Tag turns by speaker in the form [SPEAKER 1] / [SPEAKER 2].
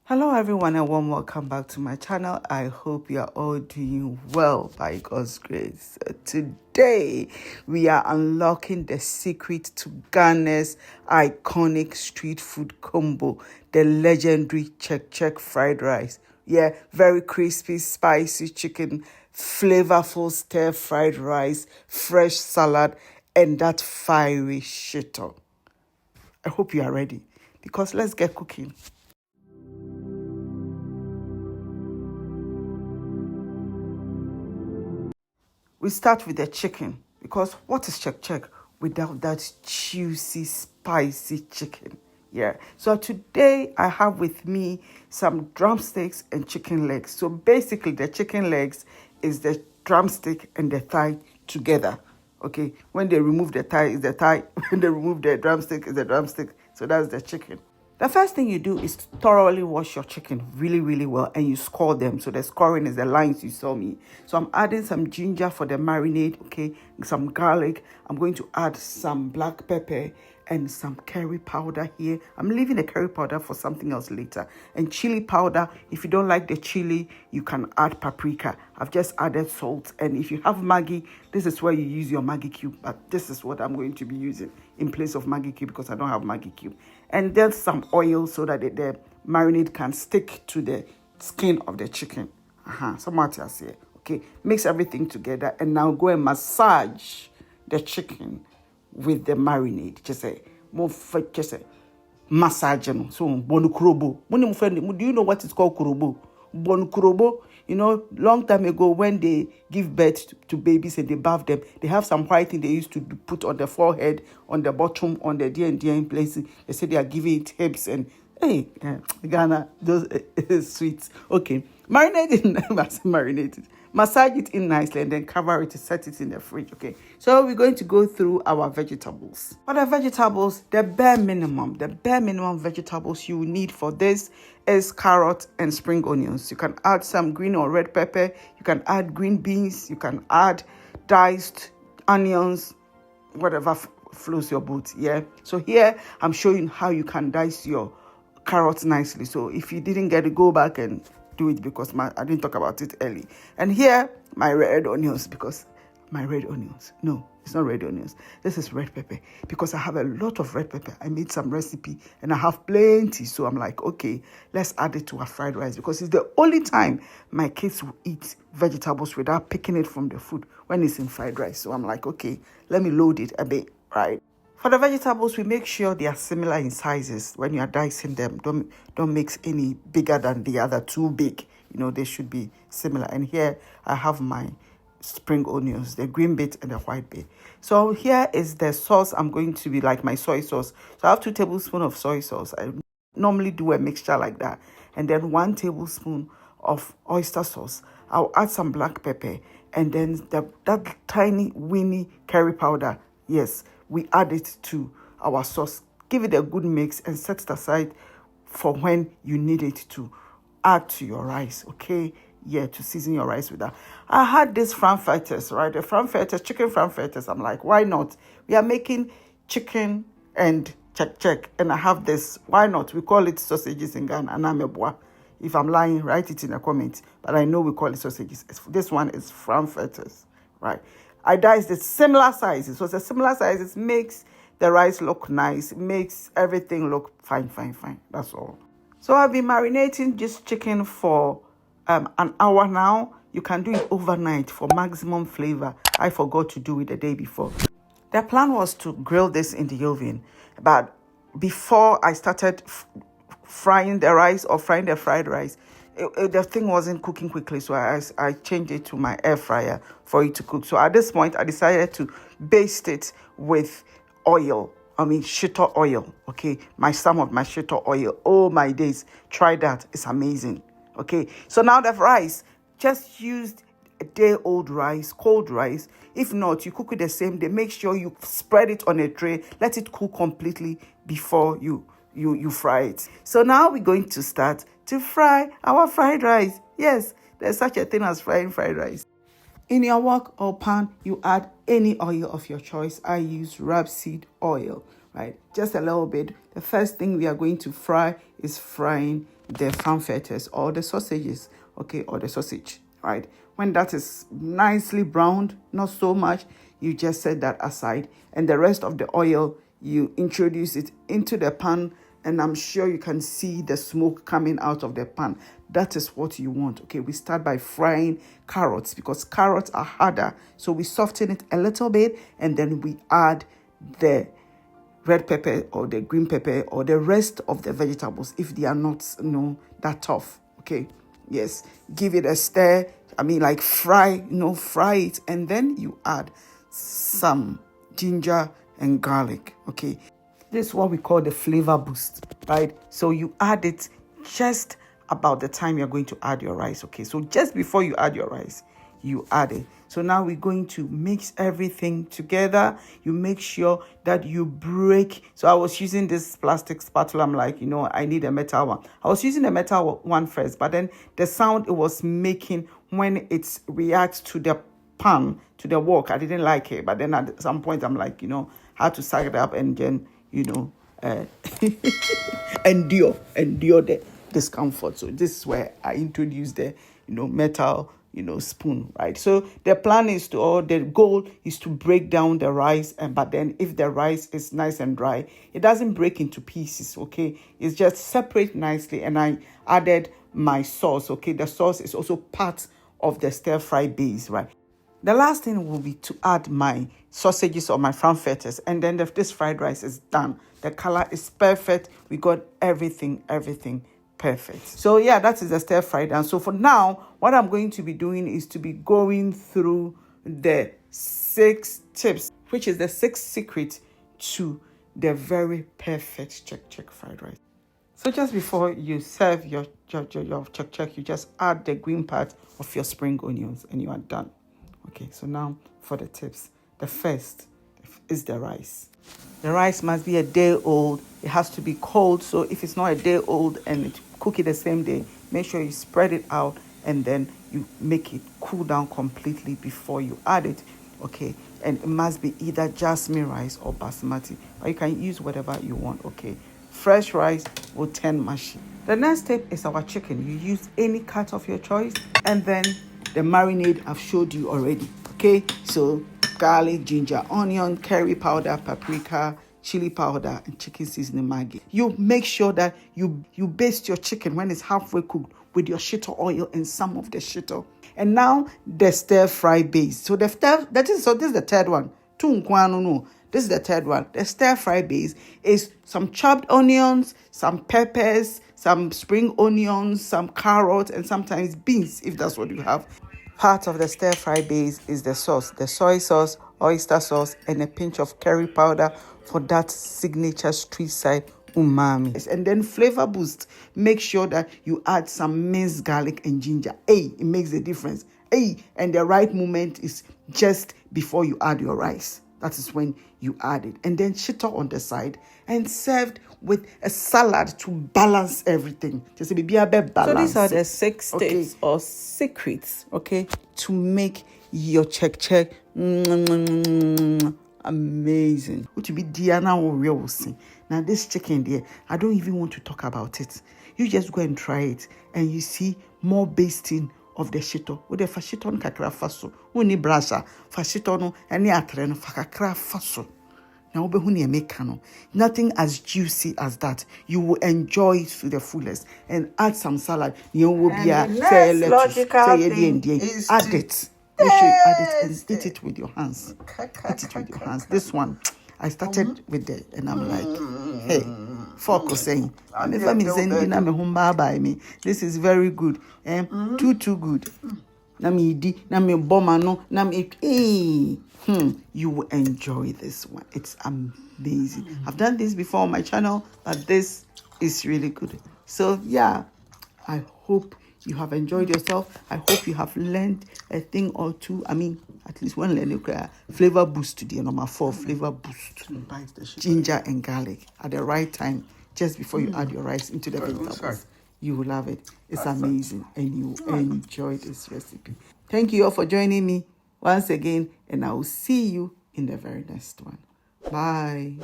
[SPEAKER 1] Hello everyone and warm welcome back to my channel. I hope you are all doing well by God's grace. Today we are unlocking the secret to Ghana's iconic street food combo, the legendary check fried rice. Yeah, very crispy, spicy chicken, flavorful stir fried rice, fresh salad, and that fiery shito. I hope you are ready because let's get cooking. We start with the chicken because what is check without that juicy, spicy chicken? Yeah. So today I have with me some drumsticks and chicken legs. So basically the chicken legs is the drumstick and the thigh together. Okay. When they remove the thigh, is the thigh. When they remove the drumstick, is the drumstick. So that's the chicken. The first thing you do is thoroughly wash your chicken really well and you score them. So the scoring is the lines you saw me. So I'm adding some ginger for the marinade, okay, some garlic. I'm going to add some black pepper and some curry powder here. I'm leaving the curry powder for something else later. And chili powder, if you don't like the chili, you can add paprika. I've just added salt. And if you have Maggi, this is where you use your Maggi cube. But this is what I'm going to be using in place of Maggi cube because I don't have Maggi cube. And then some oil so that the marinade can stick to the skin of the chicken. Some else here. Okay, mix everything together and now go and massage the chicken with the marinade. Just say, massage. So, bonu kurobo. Do you know what is called kurobo? Bonu kurobo. You know, long time ago when they give birth to babies and they bath them, they have some white thing they used to put on the forehead, on the bottom, on the D&D places. They say they are giving it hips and, hey, Ghana, those sweets. Okay, marinate it. Massage it in nicely and then cover it to set it in the fridge. Okay, so we're going to go through our vegetables. For the vegetables, the bare minimum vegetables you need for this is carrot and spring onions. You can add some green or red pepper. You can add green beans. You can add diced onions, whatever flows your boat. Yeah. So here I'm showing how you can dice your carrots nicely. So if you didn't get it, go back and do it because I didn't talk about it early. And here, my red onions, because my red onions. No, it's not red onions. This is red pepper because I have a lot of red pepper. I made some recipe and I have plenty. So I'm like, okay, let's add it to our fried rice because it's the only time my kids will eat vegetables without picking it from the food when it's in fried rice. So I'm like, okay, let me load it a bit, right? For the vegetables, we make sure they are similar in sizes. When you are dicing them, don't mix any bigger than the other, too big. You know, they should be similar. And here I have my spring onions, the green bit and the white bit. So here is the sauce. I'm going to be like my soy sauce. So I have 2 tablespoons of soy sauce. I normally do a mixture like that. And then 1 tablespoon of oyster sauce. I'll add some black pepper and then that tiny weeny curry powder. Yes, we add it to our sauce. Give it a good mix and set it aside for when you need it to add to your rice, okay? Yeah, to season your rice with that. I had this frankfurters, right? The frankfurters, chicken frankfurters. I'm like, why not? We are making chicken and check. And I have this. Why not? We call it sausages in Ghana. Anamebwa. If I'm lying, write it in the comments. But I know we call it sausages. This one is frankfurters, right? I diced it similar sizes. So the similar sizes makes the rice look nice. It makes everything look fine. That's all. So I've been marinating this chicken for an hour now. You can do it overnight for maximum flavor. I forgot to do it the day before. The plan was to grill this in the oven. But before I started frying the rice or frying the fried rice, the thing wasn't cooking quickly, so I changed it to my air fryer for it to cook. So at this point, I decided to baste it with oil. Shito oil, okay? Some of my shito oil. Oh, my days. Try that. It's amazing, okay? So now the rice, just used a day-old rice, cold rice. If not, you cook it the same day. Make sure you spread it on a tray. Let it cool completely before you fry it. So now we're going to start to fry our fried rice. Yes, there's such a thing as frying fried rice. In your wok or pan, you add any oil of your choice. I use rapeseed oil, right? Just a little bit. The first thing we are going to fry is frying the frankfurters or the sausages, okay, or the sausage, right? When that is nicely browned, not so much, you just set that aside, and the rest of the oil, you introduce it into the pan, and I'm sure you can see the smoke coming out of the pan. That is what you want, okay? We start by frying carrots because carrots are harder, so we soften it a little bit, and then we add the red pepper or the green pepper or the rest of the vegetables if they are not, that tough, okay? Yes, give it a stir. Like fry it, and then you add some ginger and garlic, okay? This is what we call the flavor boost, right? So you add it just about the time you're going to add your rice, okay? So just before you add your rice, you add it. So now we're going to mix everything together. You make sure that you break. So I was using this plastic spatula. I'm like, I need a metal one. I was using a metal one first, but then the sound it was making when it reacts to the pan, to the wok, I didn't like it. But then at some point, I'm like, how to suck it up and then, endure the discomfort. So this is where I introduced the, metal, spoon, right? So the plan is or the goal is to break down the rice, but then if the rice is nice and dry, it doesn't break into pieces, okay? It's just separate nicely, and I added my sauce, okay? The sauce is also part of the stir-fry base, right? The last thing will be to add my sausages or my frankfurters, and then this fried rice is done. The color is perfect. We got everything perfect. So yeah, that is the stir fry done. So for now, what I'm going to be doing is to be going through the 6 tips, which is the 6 secrets to the very perfect check fried rice. So just before you serve your check, you just add the green part of your spring onions and you are done. Okay, so now for the tips. The first is the rice. The rice must be a day old. It has to be cold. So if it's not a day old and cook it the same day, make sure you spread it out and then you make it cool down completely before you add it. Okay, and it must be either jasmine rice or basmati, or you can use whatever you want. Okay, fresh rice will turn mushy. The next step is our chicken. You use any cut of your choice, and then the marinade I've showed you already. Okay, so garlic, ginger, onion, curry powder, paprika, chili powder, and chicken seasoning Maggi. You make sure that you baste your chicken when it's halfway cooked with your shito oil and some of the shito. And now the stir fry base. So this is the third one. This is the third one. The stir fry base is some chopped onions, some peppers, some spring onions, some carrots, and sometimes beans if that's what you have. Part of the stir fry base is the sauce, the soy sauce, oyster sauce, and a pinch of curry powder for that signature street side umami. And then flavor boost, make sure that you add some minced garlic and ginger. It makes a difference. And the right moment is just before you add your rice. That is when you add it. And then shito on the side and served with a salad to balance everything. Just be a bit balanced. So these are the 6 tips or secrets, okay, to make your check amazing. What to be Diana or real. Now this chicken there, I don't even want to talk about it. You just go and try it and you see more basting of the shito. With the fashito no kakra faso. Uni brasa fashito no any atre no fakakra faso. Now nothing as juicy as that. You will enjoy it to the fullest. And add some salad. You will be a logical thing. Add it. Make sure you add it and eat it with your hands. Eat it with your hands. This one, I started with it and I'm like, hey, focus saying, this is very good. Too good. You will enjoy this one. It's amazing. I've done this before on my channel, but this is really good. So yeah, I hope you have enjoyed yourself. I hope you have learned a thing or two. At least one learning flavor boost today. Number 4, flavor boost. Ginger and garlic at the right time, just before you add your rice into the vegetables. You will love it. It's amazing, and you will enjoy this recipe. Thank you all for joining me once again, and I will see you in the very next one. Bye.